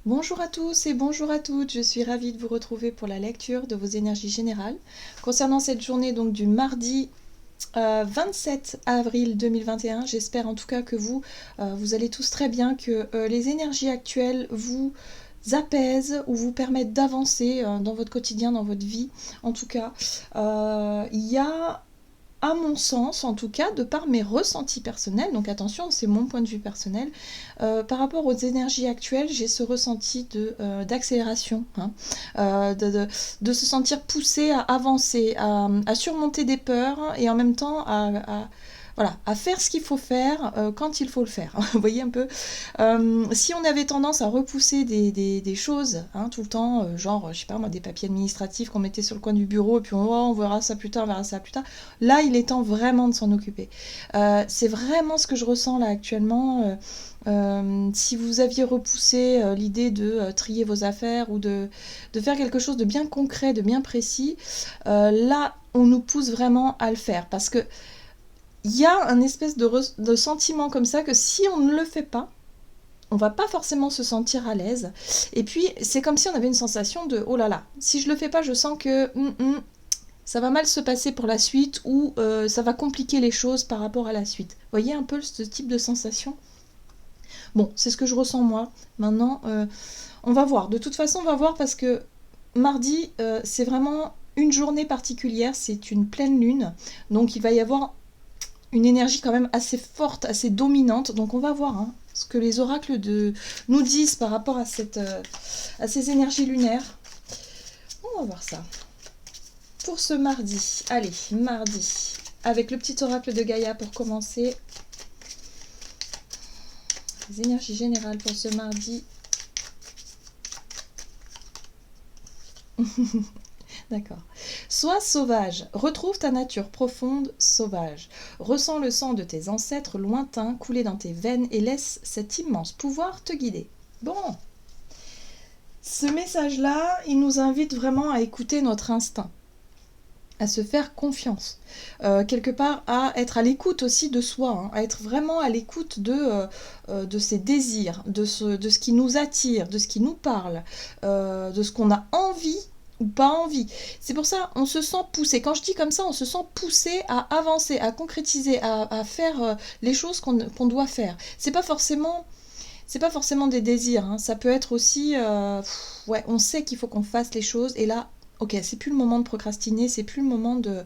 Bonjour à tous et bonjour à toutes, je suis ravie de vous retrouver pour la lecture de vos énergies générales. Concernant cette journée donc du mardi 27 avril 2021, j'espère en tout cas que vous allez tous très bien, que les énergies actuelles vous apaisent ou vous permettent d'avancer dans votre quotidien, dans votre vie. En tout cas, il y a à mon sens, en tout cas, de par mes ressentis personnels, donc attention, c'est mon point de vue personnel, par rapport aux énergies actuelles, j'ai ce ressenti d'accélération, hein, de se sentir poussé à avancer, à surmonter des peurs et en même temps voilà, à faire ce qu'il faut faire quand il faut le faire. Vous voyez un peu, si on avait tendance à repousser des choses hein, tout le temps, genre, je sais pas moi, des papiers administratifs qu'on mettait sur le coin du bureau et puis on verra ça plus tard, on verra ça plus tard. Là, il est temps vraiment de s'en occuper. C'est vraiment ce que je ressens là actuellement. Si vous aviez repoussé l'idée de trier vos affaires ou de faire quelque chose de bien concret, de bien précis, là, on nous pousse vraiment à le faire parce que il y a un espèce de sentiment comme ça que si on ne le fait pas, on va pas forcément se sentir à l'aise. Et puis, c'est comme si on avait une sensation de oh là là, si je le fais pas, je sens que ça va mal se passer pour la suite ou ça va compliquer les choses par rapport à la suite. Vous voyez un peu ce type de sensation? Bon, c'est ce que je ressens moi. Maintenant, on va voir. De toute façon, on va voir parce que mardi, c'est vraiment une journée particulière. C'est une pleine lune. Donc, il va y avoir une énergie quand même assez forte, assez dominante. Donc, on va voir hein, ce que les oracles nous disent par rapport à ces énergies lunaires. On va voir ça. Pour ce mardi, allez, mardi, avec le petit oracle de Gaïa pour commencer. Les énergies générales pour ce mardi. D'accord. Sois sauvage, retrouve ta nature profonde, sauvage. Ressens le sang de tes ancêtres lointains couler dans tes veines et laisse cet immense pouvoir te guider. Bon, ce message-là, il nous invite vraiment à écouter notre instinct, à se faire confiance, quelque part à être à l'écoute aussi de soi, hein, à être vraiment à l'écoute de ses désirs, de ce qui nous attire, de ce qui nous parle, de ce qu'on a envie ou pas envie. C'est pour ça on se sent poussé. Quand je dis comme ça, on se sent poussé à avancer, à concrétiser, à faire les choses qu'on doit faire. C'est pas forcément des désirs, hein. Ça peut être aussi, ouais, on sait qu'il faut qu'on fasse les choses et là, ok, c'est plus le moment de procrastiner, c'est plus le moment de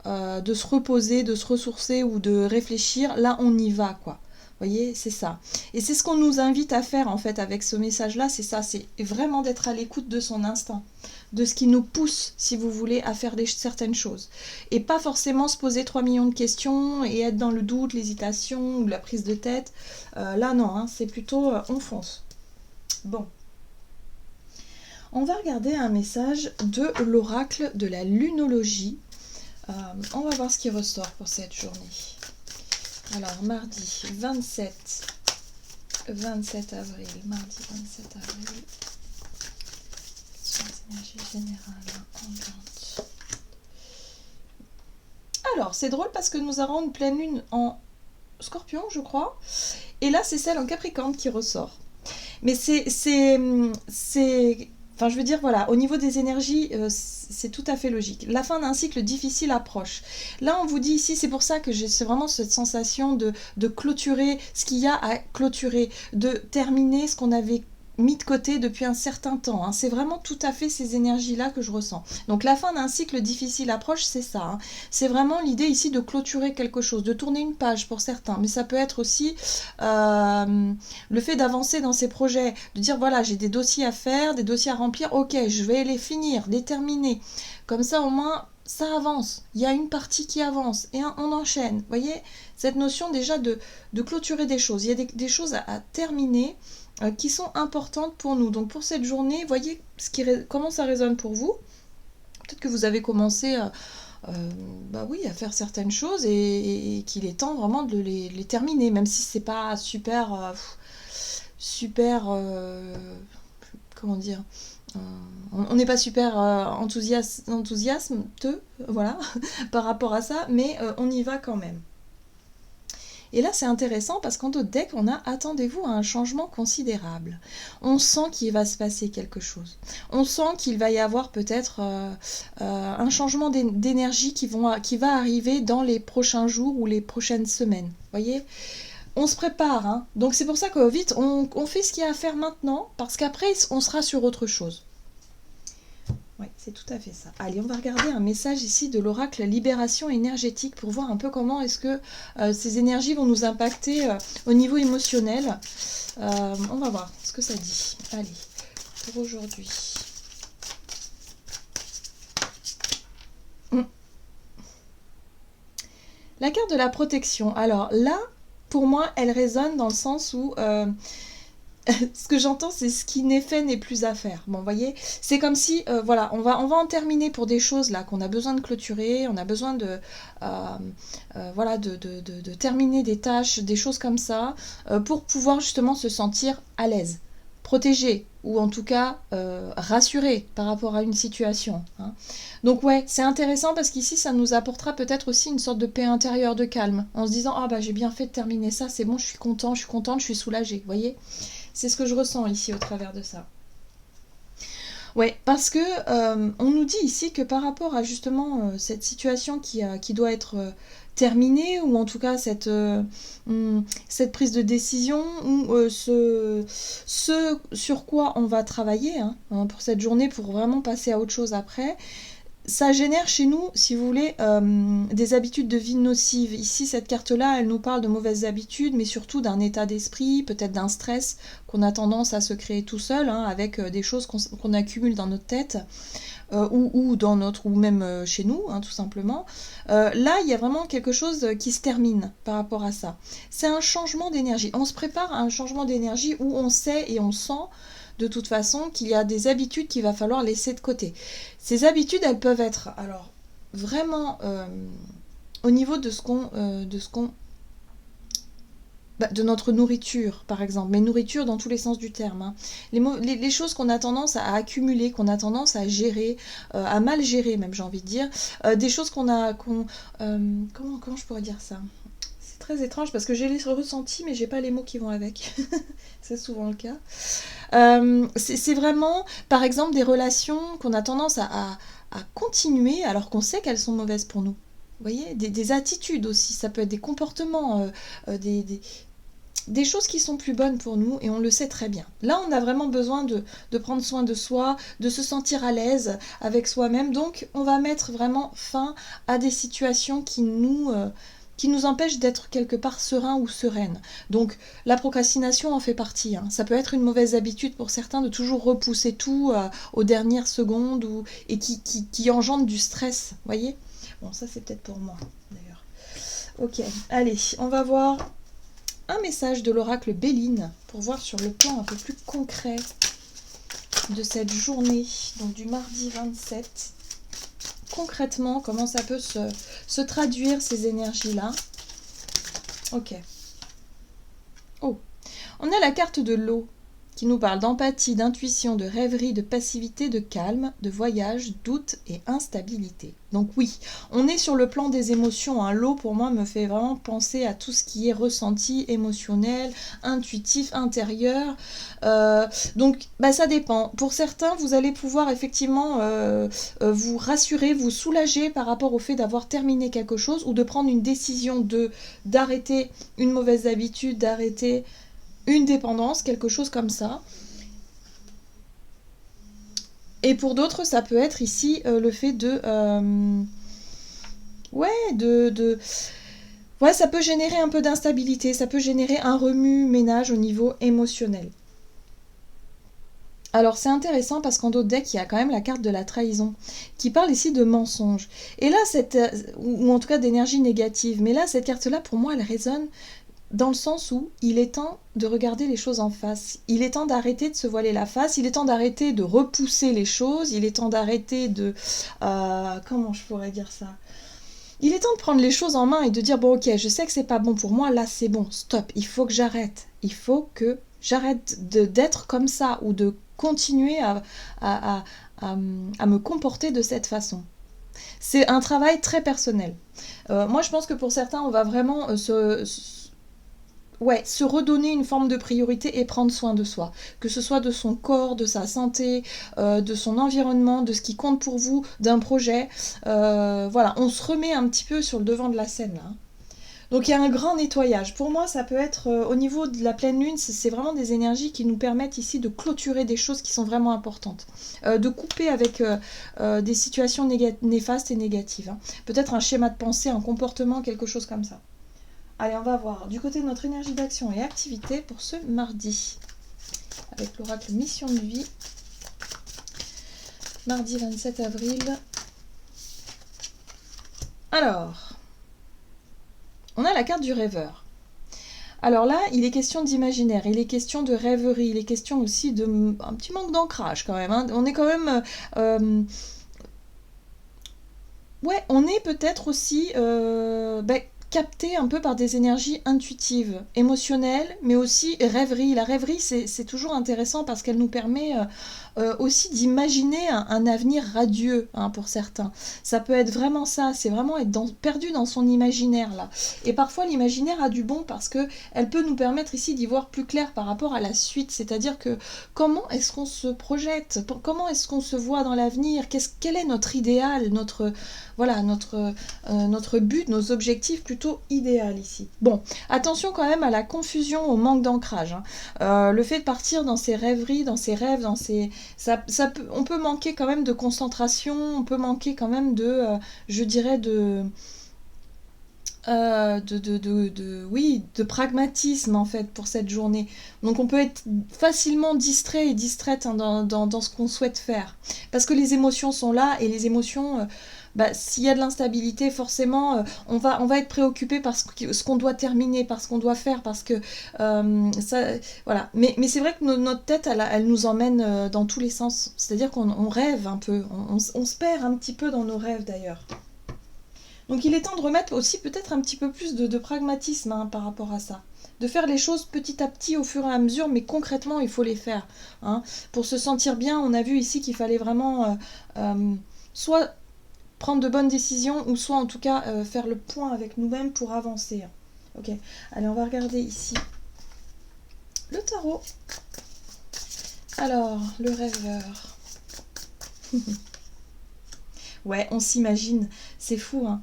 se reposer, de se ressourcer ou de réfléchir. Là, on y va, quoi. Vous voyez, c'est ça. Et c'est ce qu'on nous invite à faire, en fait, avec ce message-là, c'est ça, c'est vraiment d'être à l'écoute de son instinct, de ce qui nous pousse, si vous voulez, à faire certaines choses. Et pas forcément se poser 3 millions de questions et être dans le doute, l'hésitation ou la prise de tête. Là, non, hein, c'est plutôt on fonce. Bon. On va regarder un message de l'oracle de la lunologie. On va voir ce qui ressort pour cette journée. Alors, mardi 27 avril. Mardi 27 avril. Quelles sont les énergies générales ambiantes? Alors, c'est drôle parce que nous avons une pleine lune en Scorpion, je crois. Et là, c'est celle en Capricorne qui ressort. Mais enfin, je veux dire, voilà, au niveau des énergies, c'est tout à fait logique. La fin d'un cycle difficile approche. Là, on vous dit ici, c'est pour ça que j'ai vraiment cette sensation de clôturer ce qu'il y a à clôturer, de terminer ce qu'on avait mis de côté depuis un certain temps. Hein. C'est vraiment tout à fait ces énergies-là que je ressens. Donc la fin d'un cycle difficile approche, c'est ça. Hein. C'est vraiment l'idée ici de clôturer quelque chose, de tourner une page pour certains. Mais ça peut être aussi le fait d'avancer dans ces projets, de dire voilà, j'ai des dossiers à faire, des dossiers à remplir, ok, je vais les finir, les terminer. Comme ça, au moins, ça avance. Il y a une partie qui avance et on enchaîne. Vous voyez, cette notion déjà de clôturer des choses. Il y a des choses à terminer qui sont importantes pour nous. Donc pour cette journée, voyez comment ça résonne pour vous. Peut-être que vous avez commencé bah oui, à faire certaines choses et qu'il est temps vraiment de les terminer, même si c'est pas super, comment dire, on n'est pas super enthousiasme, voilà, par rapport à ça, mais on y va quand même. Et là, c'est intéressant parce qu'en d'autres decks, on a attendez-vous à un changement considérable. On sent qu'il va se passer quelque chose. On sent qu'il va y avoir peut-être un changement d'énergie qui va arriver dans les prochains jours ou les prochaines semaines. Voyez, on se prépare, hein. Donc c'est pour ça que vite, on fait ce qu'il y a à faire maintenant, parce qu'après, on sera sur autre chose. Oui, c'est tout à fait ça. Allez, on va regarder un message ici de l'oracle Libération énergétique pour voir un peu comment est-ce que ces énergies vont nous impacter au niveau émotionnel. On va voir ce que ça dit. Allez, pour aujourd'hui. La carte de la protection. Alors là, pour moi, elle résonne dans le sens où ce que j'entends, c'est ce qui n'est fait n'est plus à faire. Bon, vous voyez, c'est comme si, voilà, on va en terminer pour des choses là qu'on a besoin de clôturer, on a besoin de, voilà, de terminer des tâches, des choses comme ça, pour pouvoir justement se sentir à l'aise, protégé, ou en tout cas rassuré par rapport à une situation, hein. Donc ouais, c'est intéressant parce qu'ici, ça nous apportera peut-être aussi une sorte de paix intérieure, de calme, en se disant, ah bah j'ai bien fait de terminer ça, c'est bon, je suis content, je suis contente, je suis soulagée, vous voyez. C'est ce que je ressens ici au travers de ça. Ouais, parce que on nous dit ici que par rapport à justement cette situation qui doit être terminée, ou en tout cas cette prise de décision, ou ce sur quoi on va travailler, hein, pour cette journée, pour vraiment passer à autre chose après, ça génère chez nous, si vous voulez, des habitudes de vie nocives. Ici, cette carte-là, elle nous parle de mauvaises habitudes, mais surtout d'un état d'esprit, peut-être d'un stress qu'on a tendance à se créer tout seul, hein, avec des choses qu'on accumule dans notre tête, ou même chez nous, hein, tout simplement. Là, il y a vraiment quelque chose qui se termine par rapport à ça. C'est un changement d'énergie. On se prépare à un changement d'énergie où on sait et on sent de toute façon qu'il y a des habitudes qu'il va falloir laisser de côté. Ces habitudes, elles peuvent être alors vraiment au niveau de de notre nourriture, par exemple, mais nourriture dans tous les sens du terme, hein. Les choses qu'on a tendance à accumuler, qu'on a tendance à gérer, à mal gérer même, j'ai envie de dire, des choses comment je pourrais dire ça? C'est très étrange parce que j'ai les ressentis, mais j'ai pas les mots qui vont avec. C'est souvent le cas. C'est vraiment, par exemple, des relations qu'on a tendance à continuer alors qu'on sait qu'elles sont mauvaises pour nous. Vous voyez, des attitudes aussi, ça peut être des comportements, des choses qui sont plus bonnes pour nous, et on le sait très bien. Là, on a vraiment besoin de prendre soin de soi, de se sentir à l'aise avec soi-même, donc on va mettre vraiment fin à des situations qui nous empêchent d'être quelque part serein ou sereine. Donc la procrastination en fait partie, hein. Ça peut être une mauvaise habitude pour certains de toujours repousser tout aux dernières secondes, et qui engendre du stress, voyez. Bon, ça c'est peut-être pour moi d'ailleurs. Ok, allez, on va voir un message de l'oracle Béline pour voir sur le plan un peu plus concret de cette journée, donc du mardi 27. Concrètement, comment ça peut se traduire, ces énergies-là. Ok. Oh, on a la carte de l'eau qui nous parle d'empathie, d'intuition, de rêverie, de passivité, de calme, de voyage, doute et instabilité. Donc oui, on est sur le plan des émotions, hein. L'eau, pour moi, me fait vraiment penser à tout ce qui est ressenti, émotionnel, intuitif, intérieur. Donc, ça dépend. Pour certains, vous allez pouvoir effectivement vous rassurer, vous soulager par rapport au fait d'avoir terminé quelque chose, ou de prendre une décision d'arrêter une mauvaise habitude, d'arrêter une dépendance, quelque chose comme ça. Et pour d'autres, ça peut être ici le fait ouais, ça peut générer un peu d'instabilité, ça peut générer un remue-ménage au niveau émotionnel. Alors c'est intéressant parce qu'en d'autres decks, il y a quand même la carte de la trahison qui parle ici de mensonge. Et là, ou en tout cas d'énergie négative. Mais là, cette carte-là, pour moi, elle résonne dans le sens où il est temps de regarder les choses en face. Il est temps d'arrêter de se voiler la face, il est temps d'arrêter de repousser les choses, il est temps d'arrêter de... comment je pourrais dire ça? Il est temps de prendre les choses en main et de dire, bon ok, je sais que c'est pas bon pour moi, là c'est bon, stop, il faut que j'arrête. Il faut que j'arrête d'être comme ça, ou de continuer à me comporter de cette façon. C'est un travail très personnel. Moi je pense que pour certains, on va vraiment ouais, se redonner une forme de priorité et prendre soin de soi. Que ce soit de son corps, de sa santé, de son environnement, de ce qui compte pour vous, d'un projet. Voilà, on se remet un petit peu sur le devant de la scène là. Donc il y a un grand nettoyage. Pour moi, ça peut être au niveau de la pleine lune, c'est vraiment des énergies qui nous permettent ici de clôturer des choses qui sont vraiment importantes, de couper avec des situations néfastes et négatives, hein. Peut-être un schéma de pensée, un comportement, quelque chose comme ça. Allez, on va voir du côté de notre énergie d'action et activité pour ce mardi, avec l'oracle Mission de vie, mardi 27 avril. Alors, on a la carte du rêveur. Alors là, il est question d'imaginaire, il est question de rêverie, il est question aussi de un petit manque d'ancrage quand même, hein. On est quand même... ouais, on est peut-être aussi capté un peu par des énergies intuitives, émotionnelles, mais aussi rêverie. La rêverie, c'est toujours intéressant parce qu'elle nous permet aussi d'imaginer un avenir radieux, hein, pour certains. Ça peut être vraiment ça, c'est vraiment être perdu dans son imaginaire là. Et parfois l'imaginaire a du bon parce que elle peut nous permettre ici d'y voir plus clair par rapport à la suite, c'est-à-dire que comment est-ce qu'on se projette, comment est-ce qu'on se voit dans l'avenir, quel est notre idéal, notre but, nos objectifs plutôt idéal ici. Bon, attention quand même à la confusion, au manque d'ancrage, hein. Le fait de partir dans ses rêveries, dans ses rêves, on peut manquer quand même de concentration, on peut manquer quand même de, je dirais, de pragmatisme en fait pour cette journée. Donc on peut être facilement distrait et distraite, hein, dans ce qu'on souhaite faire. Parce que les émotions sont là et les émotions... s'il y a de l'instabilité, forcément, on va être préoccupé par ce qu'on doit terminer, par ce qu'on doit faire, parce que ça, voilà. Mais c'est vrai que notre tête, elle nous emmène dans tous les sens. C'est-à-dire qu'on rêve un peu, on se perd un petit peu dans nos rêves d'ailleurs. Donc il est temps de remettre aussi peut-être un petit peu plus de pragmatisme, hein, par rapport à ça. De faire les choses petit à petit au fur et à mesure, mais concrètement il faut les faire, hein. Pour se sentir bien, on a vu ici qu'il fallait vraiment soit prendre de bonnes décisions, ou soit en tout cas faire le point avec nous-mêmes pour avancer. Ok, allez, on va regarder ici le tarot. Alors, le rêveur. Ouais, on s'imagine, c'est fou, hein.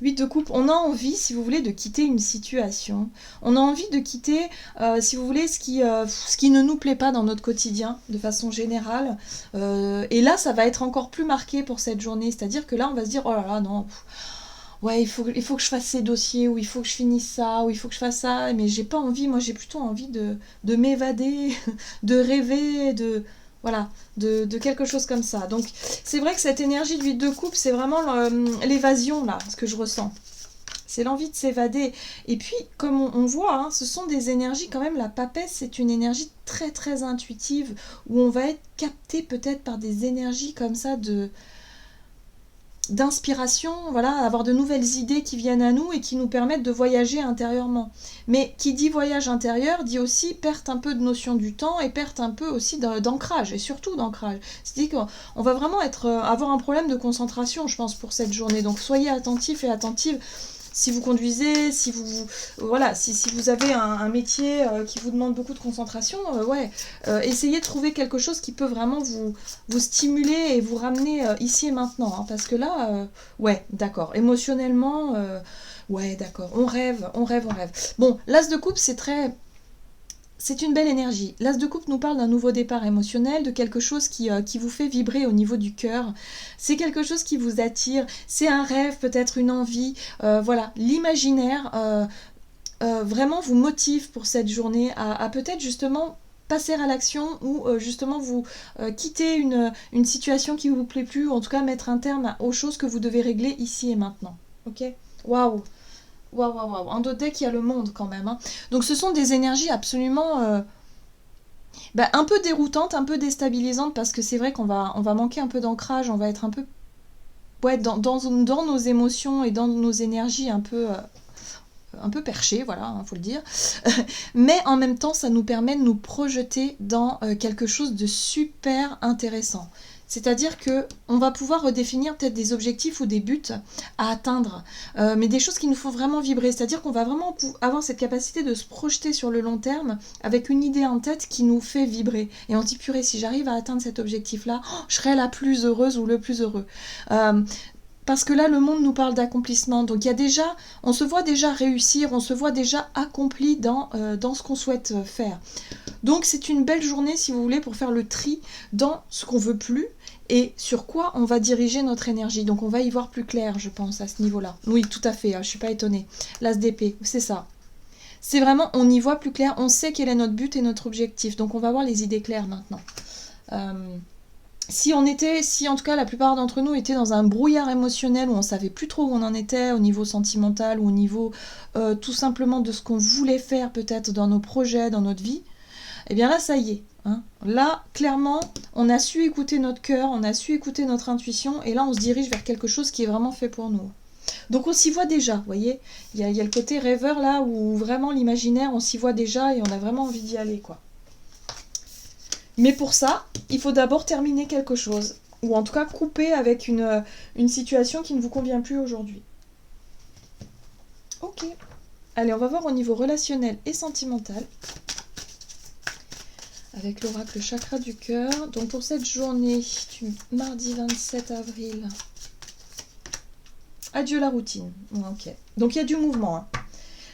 8 de coupe, on a envie, si vous voulez, de quitter une situation. On a envie de quitter, si vous voulez, ce qui ne nous plaît pas dans notre quotidien, de façon générale. Et là, ça va être encore plus marqué pour cette journée. C'est-à-dire que là, on va se dire, oh là là, non, ouais, il faut que je fasse ces dossiers, ou il faut que je finisse ça, ou il faut que je fasse ça. Mais j'ai pas envie, moi j'ai plutôt envie de m'évader, de rêver, voilà, de quelque chose comme ça. Donc c'est vrai que cette énergie de 8 de coupe, c'est vraiment l'évasion là, ce que je ressens. C'est l'envie de s'évader. Et puis, comme on voit, hein, ce sont des énergies quand même, la papesse, c'est une énergie très très intuitive, où on va être capté peut-être par des énergies comme ça d'inspiration, voilà, avoir de nouvelles idées qui viennent à nous et qui nous permettent de voyager intérieurement. Mais qui dit voyage intérieur dit aussi perte un peu de notion du temps et perte un peu aussi d'ancrage, et surtout d'ancrage. C'est-à-dire qu'on va vraiment avoir un problème de concentration, je pense, pour cette journée. Donc soyez attentifs et attentives. Si vous conduisez, si vous avez un métier qui vous demande beaucoup de concentration, essayez de trouver quelque chose qui peut vraiment vous stimuler et vous ramener ici et maintenant, hein, parce que là, d'accord, émotionnellement, d'accord, on rêve. Bon, l'as de coupe, c'est une belle énergie. L'as de coupe nous parle d'un nouveau départ émotionnel, de quelque chose qui vous fait vibrer au niveau du cœur. C'est quelque chose qui vous attire, c'est un rêve, peut-être une envie. Voilà, l'imaginaire vraiment vous motive pour cette journée à peut-être justement passer à l'action, ou justement vous quitter une situation qui ne vous plaît plus, ou en tout cas mettre un terme aux choses que vous devez régler ici et maintenant. Ok ? Waouh ! Waouh. En d'autres decks, il y a le monde quand même, hein. Donc ce sont des énergies absolument un peu déroutantes, un peu déstabilisantes, parce que c'est vrai qu'on va manquer un peu d'ancrage, on va être un peu dans nos émotions et dans nos énergies un peu perchées, voilà, hein, faut le dire. Mais en même temps, ça nous permet de nous projeter dans quelque chose de super intéressant. C'est-à-dire que on va pouvoir redéfinir peut-être des objectifs ou des buts à atteindre, mais des choses qui nous font vraiment vibrer. C'est-à-dire qu'on va vraiment avoir cette capacité de se projeter sur le long terme avec une idée en tête qui nous fait vibrer. Et on dit, purée, si j'arrive à atteindre cet objectif-là, oh, je serai la plus heureuse ou le plus heureux. Parce que là, le monde nous parle d'accomplissement. Donc il y a déjà, on se voit déjà réussir, on se voit déjà accompli dans ce qu'on souhaite faire. Donc c'est une belle journée, si vous voulez, pour faire le tri dans ce qu'on veut plus et sur quoi on va diriger notre énergie. Donc on va y voir plus clair, je pense, à ce niveau-là. Oui, tout à fait, je ne suis pas étonnée. L'As d'épée, c'est ça. C'est vraiment, on y voit plus clair, on sait quel est notre but et notre objectif. Donc on va avoir les idées claires maintenant. Si en tout cas la plupart d'entre nous étaient dans un brouillard émotionnel où on savait plus trop où on en était au niveau sentimental ou au niveau tout simplement de ce qu'on voulait faire peut-être dans nos projets, dans notre vie, et bien là ça y est. Hein. Là, clairement, on a su écouter notre cœur, on a su écouter notre intuition et là on se dirige vers quelque chose qui est vraiment fait pour nous. Donc on s'y voit déjà, vous voyez, il y a le côté rêveur là où vraiment l'imaginaire, on s'y voit déjà et on a vraiment envie d'y aller, quoi. Mais pour ça, il faut d'abord terminer quelque chose, ou en tout cas couper avec une situation qui ne vous convient plus aujourd'hui. Ok. Allez, on va voir au niveau relationnel et sentimental, avec l'oracle chakra du cœur. Donc pour cette journée du mardi 27 avril, adieu la routine. Ok. Donc il y a du mouvement, hein.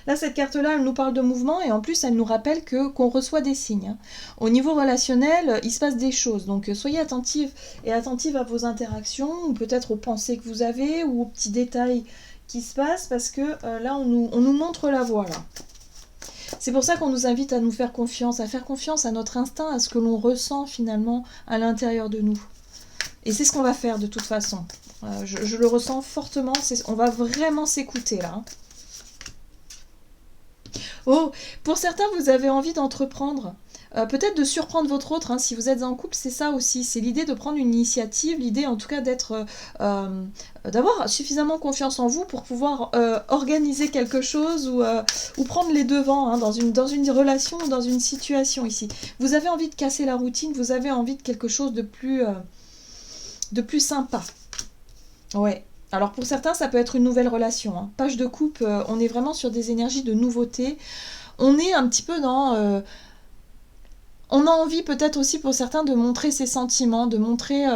Là, cette carte-là, elle nous parle de mouvement et en plus, elle nous rappelle qu'on reçoit des signes. Au niveau relationnel, il se passe des choses. Donc, soyez attentifs et attentives à vos interactions ou peut-être aux pensées que vous avez ou aux petits détails qui se passent parce que là, on nous montre la voie. Là. C'est pour ça qu'on nous invite à nous faire confiance à notre instinct, à ce que l'on ressent finalement à l'intérieur de nous. Et c'est ce qu'on va faire de toute façon. Je le ressens fortement. On va vraiment s'écouter là. Oh, pour certains, vous avez envie d'entreprendre, peut-être de surprendre votre autre, hein, si vous êtes en couple, c'est ça aussi, c'est l'idée de prendre une initiative, l'idée en tout cas d'avoir suffisamment confiance en vous pour pouvoir organiser quelque chose ou prendre les devants hein, dans une relation ou dans une situation ici. Vous avez envie de casser la routine, vous avez envie de quelque chose de plus sympa. Ouais. Alors pour certains, ça peut être une nouvelle relation. Hein. Page de coupe, on est vraiment sur des énergies de nouveauté. On est un petit peu dans... on a envie peut-être aussi pour certains de montrer ses sentiments, de montrer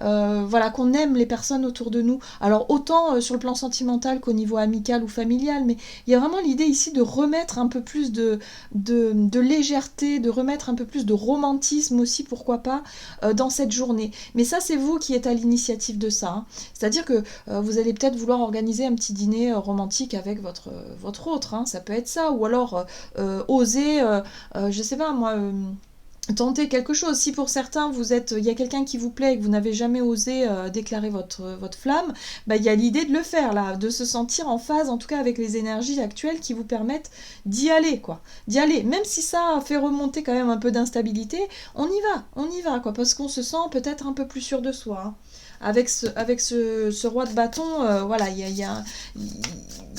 voilà, qu'on aime les personnes autour de nous. Alors autant sur le plan sentimental qu'au niveau amical ou familial, mais il y a vraiment l'idée ici de remettre un peu plus de légèreté, de remettre un peu plus de romantisme aussi, pourquoi pas, dans cette journée. Mais ça, c'est vous qui êtes à l'initiative de ça. Hein. C'est-à-dire que vous allez peut-être vouloir organiser un petit dîner romantique avec votre autre, hein. Ça peut être ça, ou alors oser, je sais pas moi... tenter quelque chose. Si pour certains, il y a quelqu'un qui vous plaît et que vous n'avez jamais osé déclarer votre flamme, bah, il y a l'idée de le faire, là, de se sentir en phase, en tout cas avec les énergies actuelles qui vous permettent d'y aller, quoi. D'y aller. Même si ça fait remonter quand même un peu d'instabilité, on y va, quoi, parce qu'on se sent peut-être un peu plus sûr de soi. Hein. Avec ce roi de bâton, voilà, il y a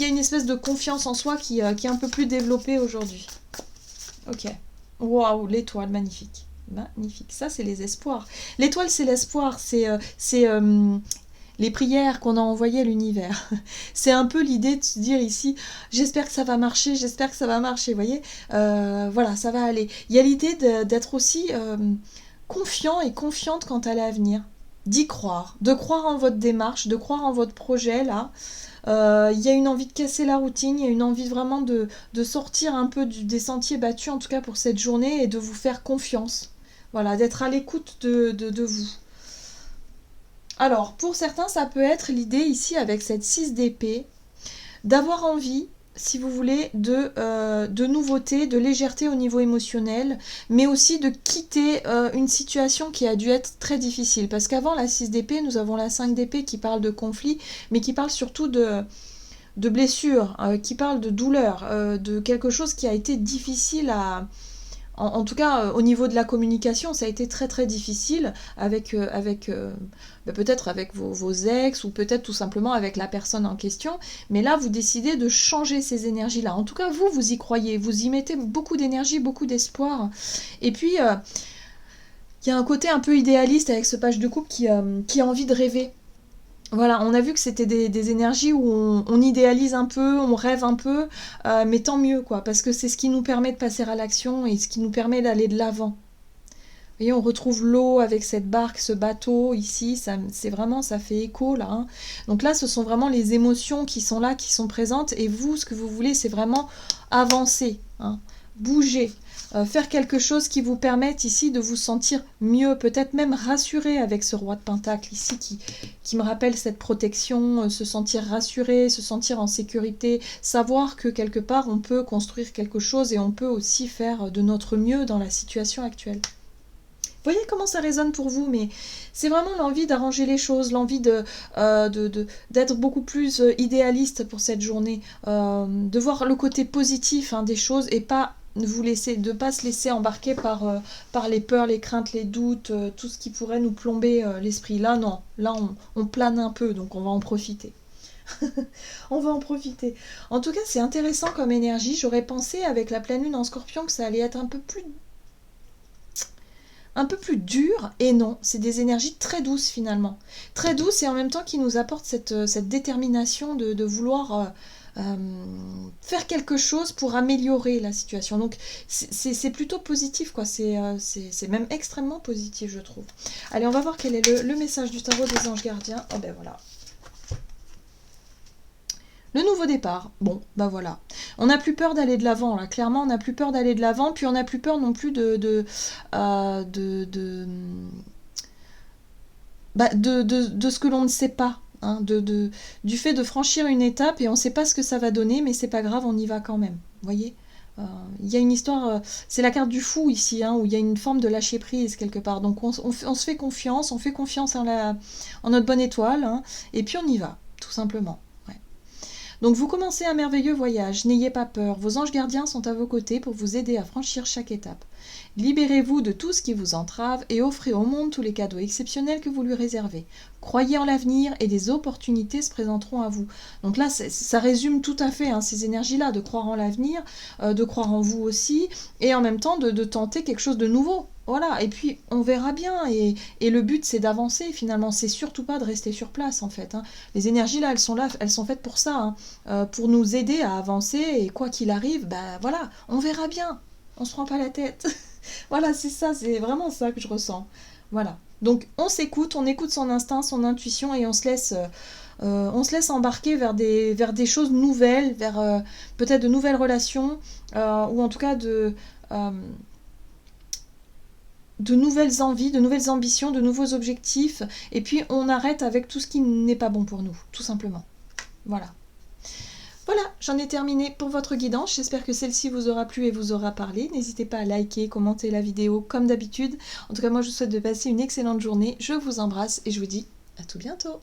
une espèce de confiance en soi qui est un peu plus développée aujourd'hui. Ok. Waouh, l'étoile, magnifique. Magnifique. Ça, c'est les espoirs. L'étoile, c'est l'espoir. C'est les prières qu'on a envoyées à l'univers. C'est un peu l'idée de se dire ici, j'espère que ça va marcher, vous voyez. Voilà, ça va aller. Il y a l'idée d'être aussi confiant et confiante quant à l'avenir. D'y croire. De croire en votre démarche, de croire en votre projet, là. Il y a une envie de casser la routine, il y a une envie vraiment de sortir un peu des sentiers battus, en tout cas pour cette journée, et de vous faire confiance. Voilà, d'être à l'écoute de vous. Alors, pour certains, ça peut être l'idée ici, avec cette 6 d'épée, d'avoir envie, si vous voulez, de nouveautés, de légèreté au niveau émotionnel, mais aussi de quitter une situation qui a dû être très difficile. Parce qu'avant la 6 d'épée, nous avons la 5 d'épée qui parle de conflit, mais qui parle surtout de blessures, qui parle de douleur, de quelque chose qui a été difficile à... En tout cas, au niveau de la communication, ça a été très très difficile peut-être avec vos ex ou peut-être tout simplement avec la personne en question. Mais là, vous décidez de changer ces énergies-là. En tout cas, vous y croyez. Vous y mettez beaucoup d'énergie, beaucoup d'espoir. Et puis, Il y a un côté un peu idéaliste avec ce page de coupe qui a envie de rêver. Voilà, on a vu que c'était des énergies où on idéalise un peu, on rêve un peu, mais tant mieux, quoi, parce que c'est ce qui nous permet de passer à l'action et ce qui nous permet d'aller de l'avant. Vous voyez, on retrouve l'eau avec cette barque, ce bateau ici, c'est vraiment, ça fait écho là, hein. Donc là, ce sont vraiment les émotions qui sont là, qui sont présentes, et vous, ce que vous voulez, c'est vraiment avancer, hein, bouger, faire quelque chose qui vous permette ici de vous sentir mieux, peut-être même rassuré avec ce roi de Pentacle ici qui me rappelle cette protection, se sentir rassuré, se sentir en sécurité, savoir que quelque part on peut construire quelque chose et on peut aussi faire de notre mieux dans la situation actuelle. Vous voyez comment ça résonne pour vous, mais c'est vraiment l'envie d'arranger les choses, l'envie d'être beaucoup plus idéaliste pour cette journée, de voir le côté positif, hein, des choses et pas de pas se laisser embarquer par les peurs, les craintes, les doutes, tout ce qui pourrait nous plomber l'esprit. Là, non, là on plane un peu, donc on va en profiter. On va en profiter. En tout cas, c'est intéressant comme énergie. J'aurais pensé avec la pleine lune en Scorpion que ça allait être un peu plus dur, et non, c'est des énergies très douces finalement. Très douces et en même temps qui nous apportent cette détermination de vouloir faire quelque chose pour améliorer la situation. Donc c'est plutôt positif, quoi. C'est même extrêmement positif, je trouve. Allez, on va voir quel est le message du tarot des anges gardiens. Oh ben voilà. Le nouveau départ, bon, bah voilà. On n'a plus peur d'aller de l'avant, là. Clairement, on n'a plus peur d'aller de l'avant, puis on n'a plus peur non plus de ce que l'on ne sait pas. Hein, du fait de franchir une étape et on ne sait pas ce que ça va donner, mais c'est pas grave, on y va quand même. Vous voyez, il y a une histoire, c'est la carte du fou ici, hein, où il y a une forme de lâcher prise quelque part. Donc on se fait confiance, on fait confiance en notre bonne étoile, hein, et puis on y va, tout simplement. Donc vous commencez un merveilleux voyage, n'ayez pas peur, vos anges gardiens sont à vos côtés pour vous aider à franchir chaque étape. Libérez-vous de tout ce qui vous entrave et offrez au monde tous les cadeaux exceptionnels que vous lui réservez. Croyez en l'avenir et des opportunités se présenteront à vous. Donc là, ça résume tout à fait, hein, ces énergies-là, de croire en l'avenir, de croire en vous aussi, et en même temps de tenter quelque chose de nouveau. Voilà, et puis on verra bien, et le but c'est d'avancer finalement, c'est surtout pas de rester sur place en fait, hein. Les énergies là, elles sont faites pour ça, hein, pour nous aider à avancer, et quoi qu'il arrive, ben voilà, on verra bien, on se prend pas la tête. Voilà, c'est ça, c'est vraiment ça que je ressens. Voilà, donc on s'écoute, on écoute son instinct, son intuition, et on se laisse embarquer vers des choses nouvelles, vers peut-être de nouvelles relations, ou en tout cas de nouvelles envies, de nouvelles ambitions, de nouveaux objectifs, et puis on arrête avec tout ce qui n'est pas bon pour nous, tout simplement. Voilà. Voilà, j'en ai terminé pour votre guidance. J'espère que celle-ci vous aura plu et vous aura parlé. N'hésitez pas à liker, commenter la vidéo comme d'habitude. En tout cas, moi je vous souhaite de passer une excellente journée. Je vous embrasse et je vous dis à tout bientôt.